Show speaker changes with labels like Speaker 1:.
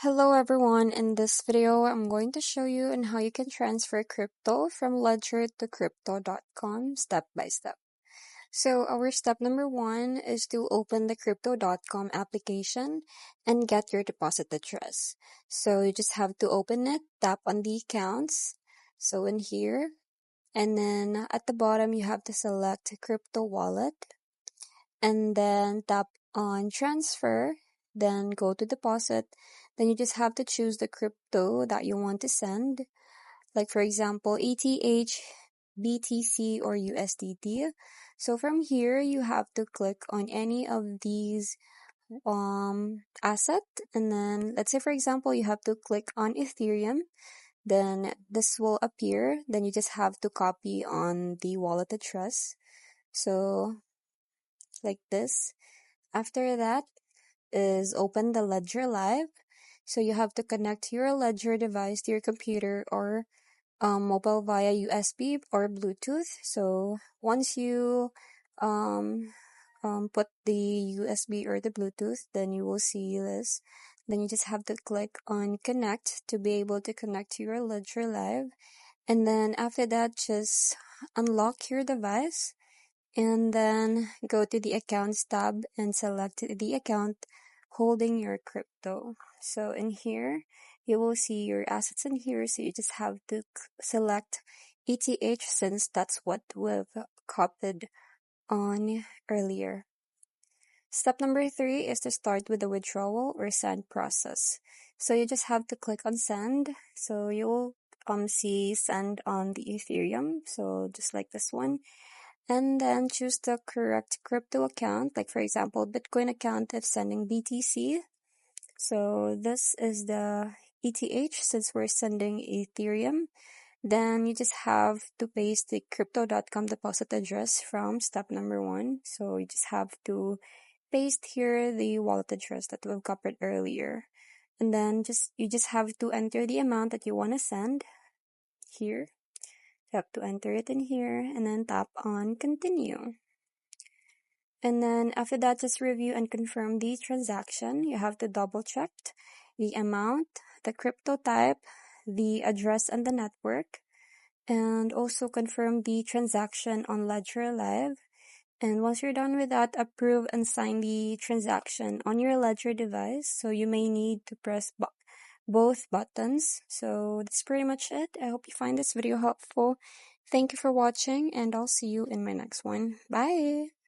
Speaker 1: Hello everyone, in this video I'm going to show you on how you can transfer crypto from Ledger to Crypto.com step by step. So our step number one is to open the Crypto.com application and get your deposit address. So you just have to open it, tap on the accounts, so in here, and then at the bottom you have to select crypto wallet and then tap on transfer, then go to deposit. Then you just have to choose the crypto that you want to send, like for example ETH, BTC, or USDT. So from here you have to click on any of these asset, and then let's say for example you have to click on Ethereum, then this will appear. Then you just have to copy on the wallet address, so like this. After that is open the Ledger Live. So you have to connect your Ledger device to your computer or mobile via USB or Bluetooth. So once you um, put the USB or the Bluetooth, then you will see this. Then you just have to click on connect to be able to connect to your Ledger Live. And then after that, just unlock your device and then go to the accounts tab and select the account holding your crypto. So in here, you will see your assets in here. So you just have to select ETH since that's what we've copied on earlier. Step number three is to start with the withdrawal or send process. So you just have to click on send. So you will see send on the Ethereum. So just like this one, and then choose the correct crypto account, like for example Bitcoin account if sending BTC. So this is the ETH since we're sending Ethereum. Then you just have to paste the Crypto.com deposit address from step number one. So you just have to paste here the wallet address that we've covered earlier, and then you just have to enter the amount that you want to send here. You have to enter it in here and then tap on continue. And then after that, just review and confirm the transaction. You have to double check the amount, the crypto type, the address and the network, and also confirm the transaction on Ledger Live. And once you're done with that, approve and sign the transaction on your Ledger device. So you may need to press both buttons. So that's pretty much it. I hope you find this video helpful. Thank you for watching, and I'll see you in my next one. Bye!